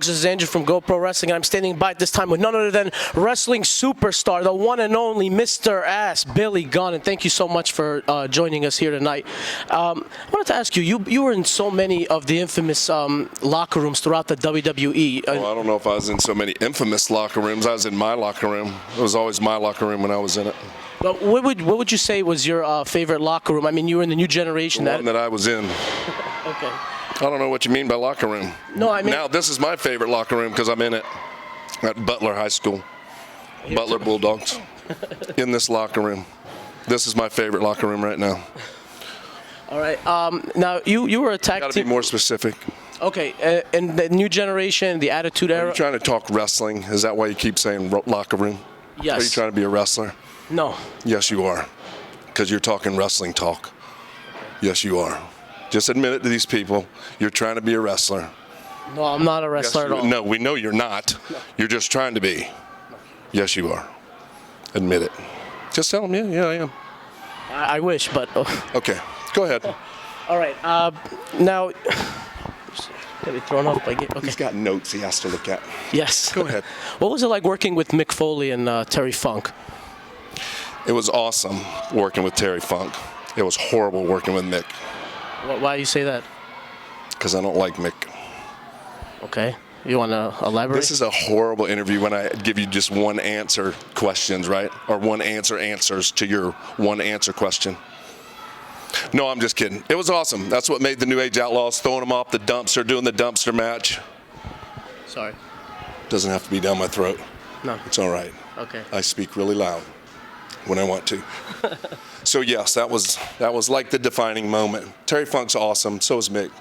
folks? This is Andrew from GoPro Wrestling, and I'm standing by at this time with none other than wrestling superstar, the one and only Mr. Ass, Billy Gunn. And thank you so much for joining us here tonight. I wanted to ask you, you were in so many of the infamous locker rooms throughout the WWE. Well, I don't know if I was in so many infamous locker rooms. I was in my locker room. It was always my locker room when I was in it. But what would you say was your favorite locker room? I mean, you were in the new generation. The one that I was in. Okay. I don't know what you mean by locker room. No, I mean... Now, this is my favorite locker room because I'm in it at Butler High School. Butler Bulldogs. In this locker room. This is my favorite locker room right now. All right. Now, you were a tag team... Got to be more specific. Okay. And the new generation, the Attitude Era... Are you trying to talk wrestling? Is that why you keep saying locker room? Yes. Are you trying to be a wrestler? No. Yes, you are. Because you're talking wrestling talk. Yes, you are. Just admit it to these people. You're trying to be a wrestler. No, I'm not a wrestler at all. No, we know you're not. No. You're just trying to be. No. Yes, you are. Admit it. Just tell them, yeah, I am. I wish, but... Okay, go ahead. All right. Now... Get me thrown off by... Okay. He's got notes he has to look at. Yes. Go ahead. What was it like working with Mick Foley and Terry Funk? It was awesome working with Terry Funk. It was horrible working with Mick. Why do you say that? Because I don't like Mick. Okay. You want to elaborate? This is a horrible interview when I give you just one answer questions, right? Or one answer answers to your one answer question. No, I'm just kidding. It was awesome. That's what made the New Age Outlaws, throwing them off the dumpster, doing the dumpster match. Sorry. Doesn't have to be down my throat. No. It's all right. Okay. I speak really loud when I want to. So yes, that was like the defining moment. Terry Funk's awesome. So is Mick.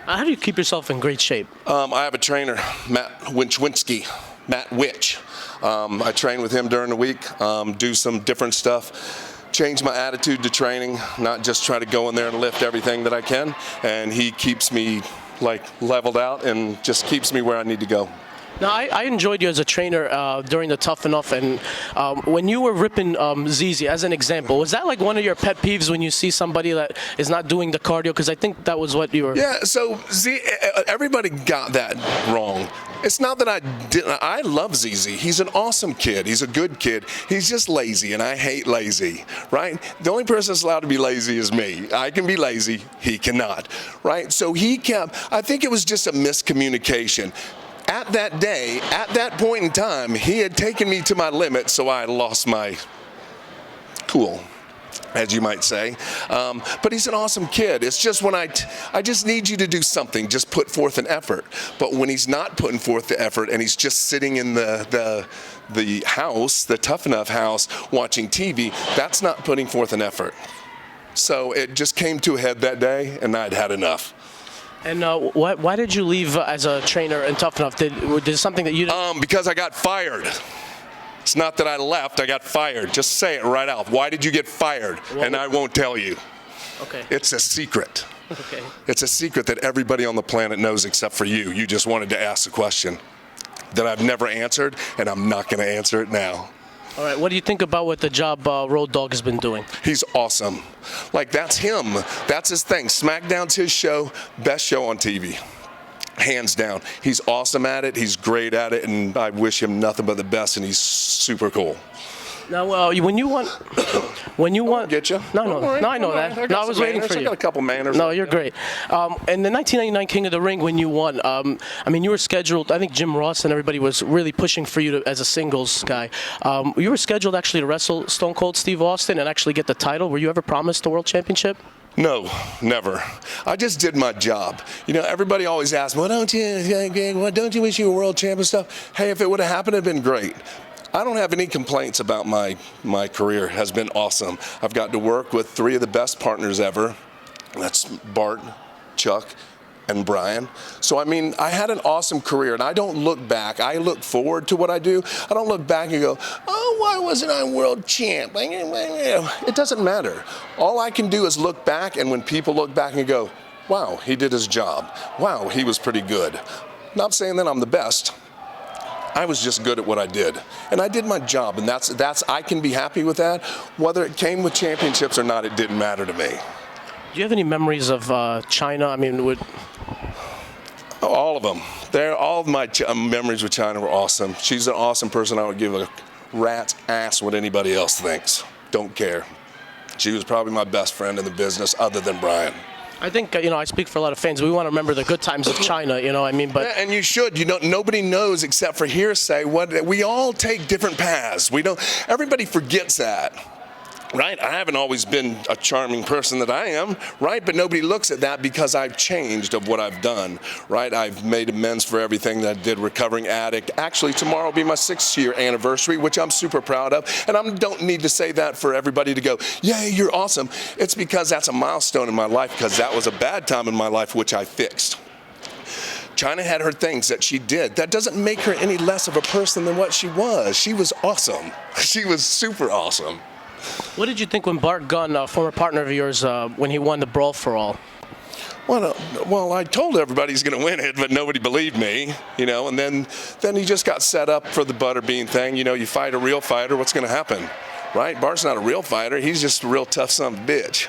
How do you keep yourself in great shape? I have a trainer, Matt Winchwinski, Matt Witch. I train with him during the week, do some different stuff, change my attitude to training, not just try to go in there and lift everything that I can. And he keeps me like leveled out and just keeps me where I need to go. Now, I enjoyed you as a trainer during the Tough Enough, and when you were ripping ZZ, as an example, was that like one of your pet peeves when you see somebody that is not doing the cardio? Because I think that was what you were... Yeah, so everybody got that wrong. It's not that I didn't. I love ZZ. He's an awesome kid. He's a good kid. He's just lazy, and I hate lazy, right? The only person that's allowed to be lazy is me. I can be lazy. He cannot, right? So he kept... I think it was just a miscommunication. At that day, at that point in time, he had taken me to my limit, so I lost my cool, as you might say. But he's an awesome kid. It's just when I just need you to do something, just put forth an effort. But when he's not putting forth the effort and he's just sitting in the house, the Tough Enough house, watching TV, that's not putting forth an effort. So it just came to a head that day, and I'd had enough. And why did you leave as a trainer in Tough Enough? Did something that you didn't... Because I got fired. It's not that I left, I got fired. Just say it right out. Why did you get fired? Well, and I won't tell you. Okay. It's a secret. Okay. It's a secret that everybody on the planet knows except for you. You just wanted to ask a question that I've never answered, and I'm not going to answer it now. All right, what do you think about what the job Road Dogg has been doing? He's awesome. Like, that's him. That's his thing. Smackdown's his show, best show on TV. Hands down. He's awesome at it. He's great at it, and I wish him nothing but the best, and he's super cool. Now, when you want, get you. No, I know that. No, I was waiting for you. I got a couple manners. No, you're great. And the 1999 King of the Ring, when you won, I mean, you were scheduled. I think Jim Ross and everybody was really pushing for you as a singles guy. You were scheduled actually to wrestle Stone Cold Steve Austin and actually get the title. Were you ever promised the world championship? No, never. I just did my job. You know, everybody always asks, "Well, don't you wish you were world champion?" Stuff. Hey, if it would have happened, it'd been great. I don't have any complaints about my career. It has been awesome. I've got to work with three of the best partners ever. That's Bart, Chuck, and Brian. So, I mean, I had an awesome career, and I don't look back. I look forward to what I do. I don't look back and go, "Oh, why wasn't I world champ?" It doesn't matter. All I can do is look back, and when people look back and go, "Wow, he did his job. Wow, he was pretty good." Not saying that I'm the best. I was just good at what I did, and I did my job, and that's I can be happy with that. Whether it came with championships or not, it didn't matter to me. Do you have any memories of Chyna? I mean, all All of them. All of my memories with Chyna were awesome. She's an awesome person. I would give a rat's ass what anybody else thinks. Don't care. She was probably my best friend in the business other than Brian. I think, I speak for a lot of fans. We want to remember the good times of Chyna, but... Yeah, and you should. Nobody knows except for hearsay. We all take different paths. Everybody forgets that. Right? I haven't always been a charming person that I am, right? But nobody looks at that because I've changed of what I've done, right? I've made amends for everything that I did, recovering addict. Actually, tomorrow will be my 6th-year anniversary, which I'm super proud of. And I don't need to say that for everybody to go, yay, you're awesome. It's because that's a milestone in my life, because that was a bad time in my life, which I fixed. Chyna had her things that she did. That doesn't make her any less of a person than what she was. She was awesome. She was super awesome. What did you think when Bart Gunn, a former partner of yours, when he won the Brawl for All? Well, I told everybody he's going to win it, but nobody believed me, and then he just got set up for the butterbean thing. You fight a real fighter, what's going to happen? Right? Bart's not a real fighter. He's just a real tough son of a bitch.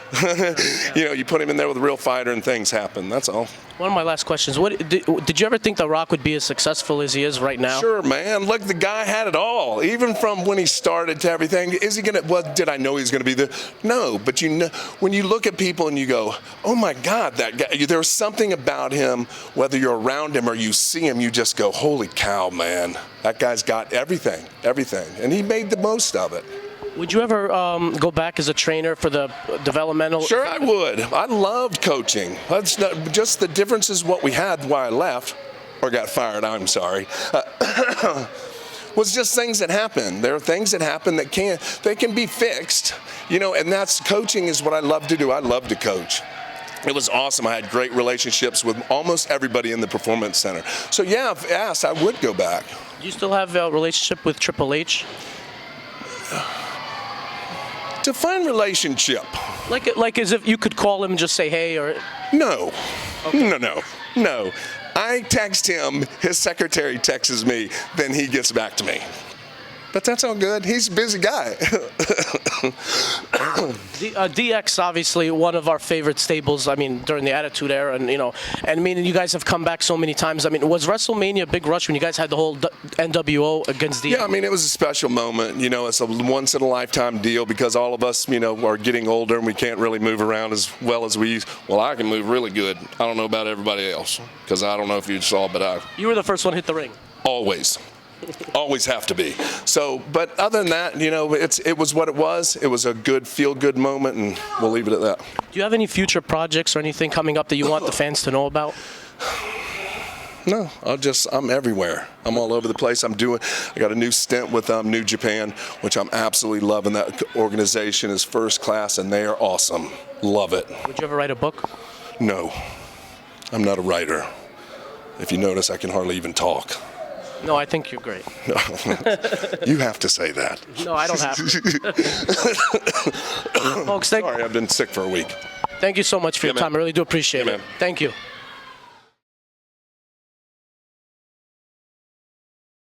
You put him in there with a real fighter and things happen. That's all. One of my last questions. Did you ever think The Rock would be as successful as he is right now? Sure, man. Look, the guy had it all. Even from when he started to everything. Is he going to, well, did I know he was going to be the, no. But when you look at people and you go, oh my God, that guy, there's something about him, whether you're around him or you see him, you just go, holy cow, man. That guy's got everything. And he made the most of it. Would you ever go back as a trainer for the developmental? Sure, I would. I loved coaching. That's not, just the difference is what we had why I left, or got fired, I'm sorry, was just things that happen. There are things that happen that can be fixed, and that's coaching is what I love to do. I love to coach. It was awesome. I had great relationships with almost everybody in the Performance Center. So yeah, if asked, I would go back. Do you still have a relationship with Triple H? Define relationship. Like as if you could call him and just say hey, or no. Okay. No. I text him, his secretary texts me, then he gets back to me. But that's all good. He's a busy guy. DX, obviously, one of our favorite stables, during the Attitude Era, and you guys have come back so many times. Was WrestleMania a big rush when you guys had the whole NWO against DX? Yeah, it was a special moment. It's a once-in-a-lifetime deal because all of us, are getting older and we can't really move around as well as we used. Well, I can move really good. I don't know about everybody else because I don't know if you saw, but You were the first one to hit the ring. Always. Always have to be. So, but other than that, it was what it was. It was a good, feel-good moment, and we'll leave it at that. Do you have any future projects or anything coming up that you want the fans to know about? No, I'm everywhere. I'm all over the place. I got a new stint with New Japan, which I'm absolutely loving. That organization is first class, and they are awesome. Love it. Would you ever write a book? No, I'm not a writer. If you notice, I can hardly even talk. No, I think you're great. No. You have to say that. No, I don't have to. Folks, sorry, I've been sick for a week. Thank you so much for your time. I really do appreciate it. Man. Thank you.